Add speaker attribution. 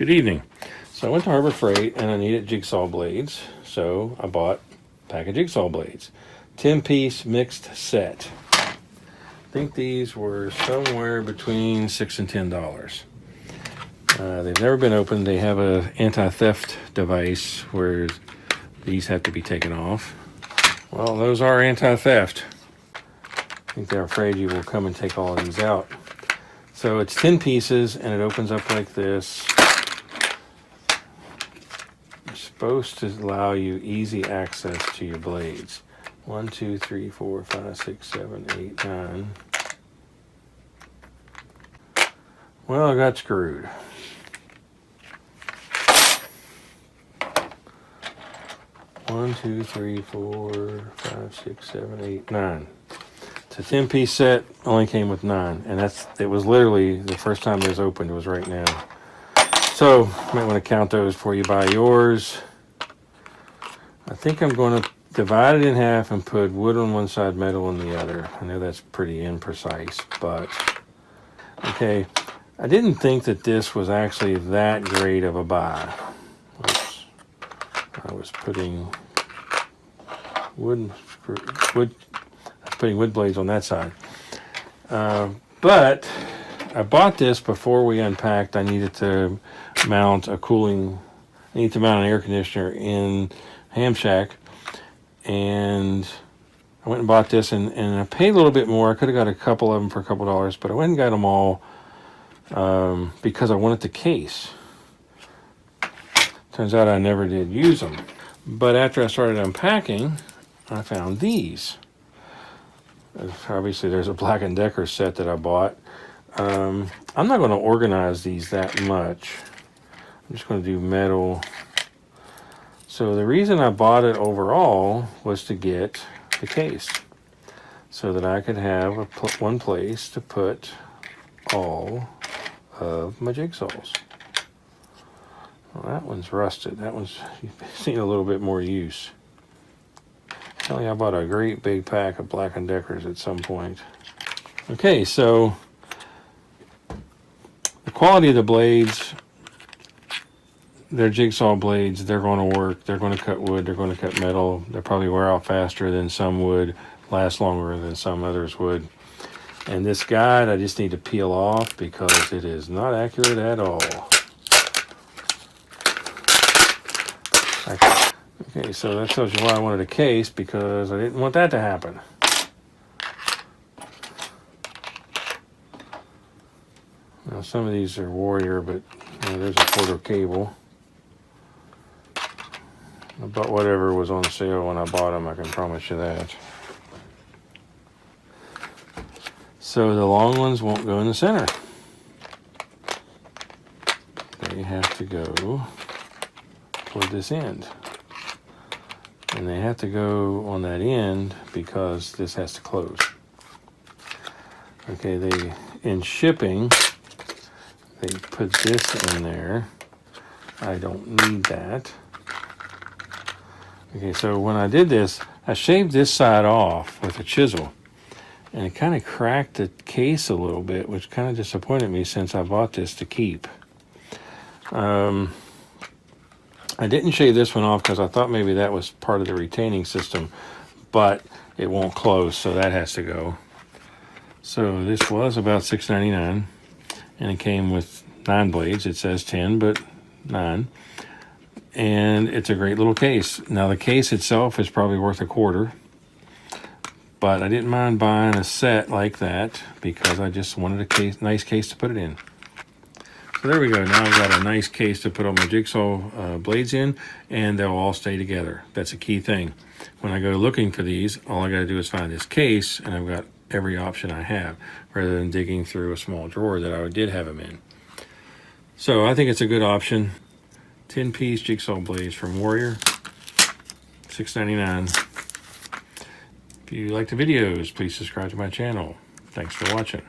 Speaker 1: Good evening. So I went to Harbor Freight and I needed jigsaw blades, so I bought a pack of jigsaw blades. 10-piece mixed set. I think these were somewhere between $6 and $10. They've never been opened. They have an anti-theft device where these have to be taken off. Well, those are anti-theft. I think they're afraid you will come and take all of these out. So it's 10 pieces and it opens up like this. It's supposed to allow you easy access to your blades. 1, 2, 3, 4, 5, 6, 7, 8, 9. Well, I got screwed. One, 2, 3, 4, 5, 6, 7, 8, 9. It's a 10-piece set, only came with 9. And it was literally the first time it was opened was right now. So, you might want to count those before you buy yours. I think I'm going to divide it in half and put wood on one side, metal on the other. I know that's pretty imprecise, but okay. I didn't think that this was actually that great of a buy. Oops. I was putting wood blades on that side. But I bought this before we unpacked. I needed to mount an air conditioner in Ham Shack. And I went and bought this and I paid a little bit more. I could have got a couple of them for a couple dollars, but I went and got them all because I wanted the case. Turns out I never did use them. But after I started unpacking, I found these. Obviously, there's a Black & Decker set that I bought. I'm not going to organize these that much. I'm just going to do metal. So the reason I bought it overall was to get the case so that I could have one place to put all of my jigsaws. Well, that one's rusted. That one's seen a little bit more use. Tell you, I bought a great big pack of Black & Deckers at some point. Okay, so the quality of the blades, they're jigsaw blades. They're going to work. They're going to cut wood. They're going to cut metal. They'll probably wear out faster than some would, last longer than some others would. And this guide, I just need to peel off because it is not accurate at all. Okay, so that tells you why I wanted a case, because I didn't want that to happen. Now, some of these are Warrior, but there's a quarter cable. I bought whatever was on sale when I bought them, I can promise you that. So the long ones won't go in the center. They have to go toward this end. And they have to go on that end because this has to close. Okay, in shipping, they put this in there. I don't need that. Okay, so when I did this, I shaved this side off with a chisel. And it kind of cracked the case a little bit, which kind of disappointed me since I bought this to keep. I didn't shave this one off because I thought maybe that was part of the retaining system, but it won't close, so that has to go. So this was about $6.99, and it came with 9 blades. It says 10, but 9. And it's a great little case. Now the case itself is probably worth a quarter, but I didn't mind buying a set like that because I just wanted a nice case to put it in. So there we go. Now I've got a nice case to put all my jigsaw blades in, and they'll all stay together. That's a key thing. When I go looking for these, all I got to do is find this case, and I've got every option I have, rather than digging through a small drawer that I did have them in. So I think it's a good option. 10-piece jigsaw blades from Warrior, $6.99. If you like the videos, please subscribe to my channel. Thanks for watching.